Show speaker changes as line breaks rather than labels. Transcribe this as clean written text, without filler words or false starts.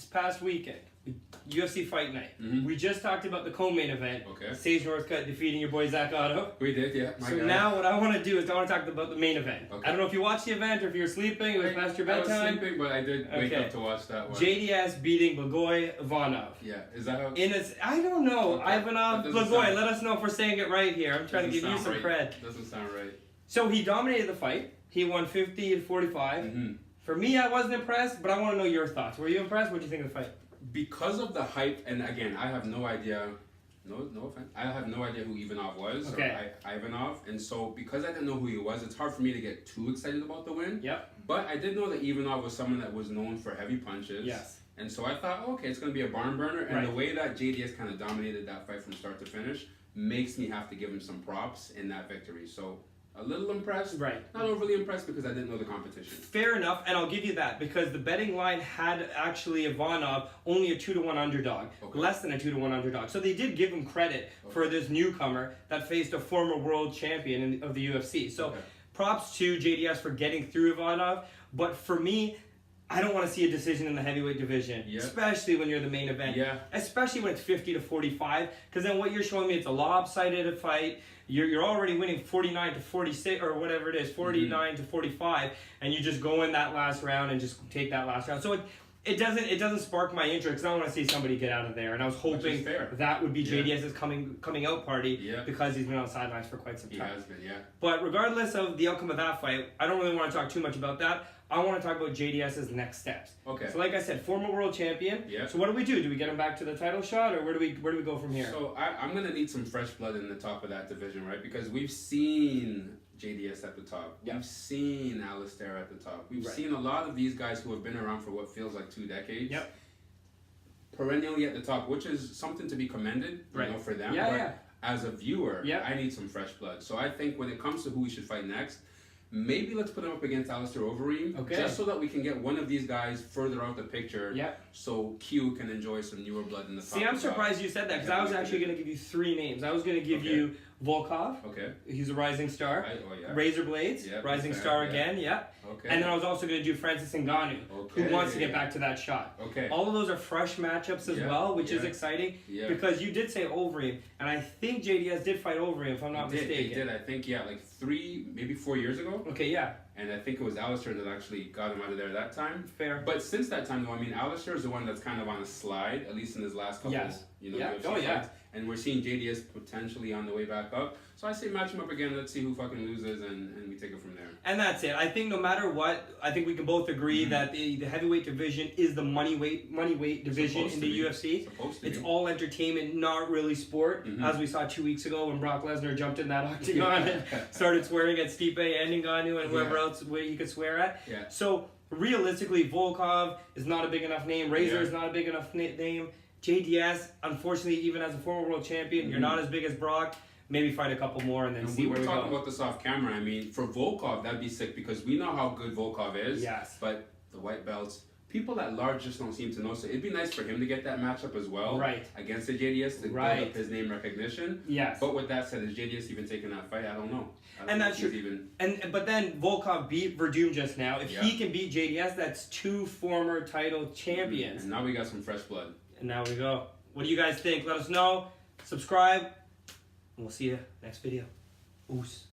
past weekend, UFC Fight Night.
Mm-hmm.
We just talked about the co-main event.
Okay.
Sage Northcutt defeating your boy Zach Otto.
We did, yeah.
So now what I want to do is I want to talk about the main event.
Okay.
I don't know if you watched the event or if you were sleeping. It was past your bedtime.
I was sleeping, but I did wake up to watch that one.
JDS beating Blagoy Ivanov.
Yeah, is that how?
I don't know.
Okay.
Ivanov, Blagoy, let us know if we're saying it right here. I'm trying to give you some cred.
Doesn't sound right.
So he dominated the fight. He won 50-45.
Mm-hmm.
For me, I wasn't impressed, but I want to know your thoughts. Were you impressed? What did you think of the fight?
Because of the hype, and again, I have no idea. No offense. I have no idea who Ivanov was.
Okay.
Or Ivanov, and so because I didn't know who he was, it's hard for me to get too excited about the win.
Yep.
But I did know that Ivanov was someone that was known for heavy punches.
Yes.
And so I thought, okay, it's going to be a barn burner. And
right.
the way that JDS kind of dominated that fight from start to finish makes me have to give him some props in that victory. So a little impressed.
Right.
Not overly impressed because I didn't know the competition.
Fair enough, and I'll give you that because the betting line had actually Ivanov only a 2-1 underdog, less than a 2-1 underdog. So they did give him credit for this newcomer that faced a former world champion of the UFC. So props to JDS for getting through Ivanov, but for me, I don't want to see a decision in the heavyweight division, especially when you're the main event. Especially when it's 50-45, because then what you're showing me, it's a lopsided fight. You're already winning 49-46 or whatever it is, 49-45, and you just go in that last round and just take that last round. So it doesn't spark my interest because I want to see somebody get out of there, and I was hoping that would be JDS's coming out party because he's been on the sidelines for quite some time.
He has been,
But regardless of the outcome of that fight, I don't really want to talk too much about that. I want to talk about JDS's next steps.
Okay.
So like I said, former world champion. So what do we do? Do we get him back to the title shot, or where do we go from here?
So I'm gonna need some fresh blood in the top of that division, right? Because we've seen JDS at the top. We've seen Alistair at the top. We've seen a lot of these guys who have been around for what feels like 2 decades. Perennially at the top, which is something to be commended, you know, for them. But as a viewer, I need some fresh blood. So I think when it comes to who we should fight next, maybe let's put him up against Alistair Overeem, just so that we can get one of these guys further out the picture, so Q can enjoy some newer blood in the top.
See, I'm surprised you said that, because I was actually going to give you 3 names. I was going to give you Volkov. He's a rising star. Razor Blades, rising star again. And then I was also going to do Francis Ngannou, who wants to get back to that shot. All of those are fresh matchups as well, which is exciting, because you did say Overeem, and I think JDS did fight Overeem, if I'm not mistaken.
He did, I think, like 3, maybe 4 years ago. And I think it was Alistair that actually got him out of there that time.
Fair.
But since that time, though, I mean, Alistair is the one that's kind of on a slide, at least in his last couple, UFC fights. And we're seeing JDS potentially on the way back up. So I say match him up again. Let's see who fucking loses, and we take it from there.
And that's it. I think no matter what, I think we can both agree that the heavyweight division is the money weight division in the UFC. It's all entertainment, not really sport. As we saw 2 weeks ago when Brock Lesnar jumped in that octagon and started swearing at Stipe and Ngannou and whoever else he could swear at. So realistically, Volkov is not a big enough name. Razor is not a big enough name. JDS, unfortunately, even as a former world champion, you're not as big as Brock. Maybe fight a couple more and then see where we go.
We were talking about this off camera. I mean, for Volkov, that'd be sick because we know how good Volkov is. But the white belts, people at large just don't seem to know. So it'd be nice for him to get that matchup as well against the JDS to build up his name recognition. But with that said, is JDS even taking that fight? I don't know.
And that's true. But then Volkov beat Verdum just now. If he can beat JDS, that's 2 former title champions.
And now we got some fresh blood.
And now we go. What do you guys think? Let us know. Subscribe. And we'll see you next video. Oos.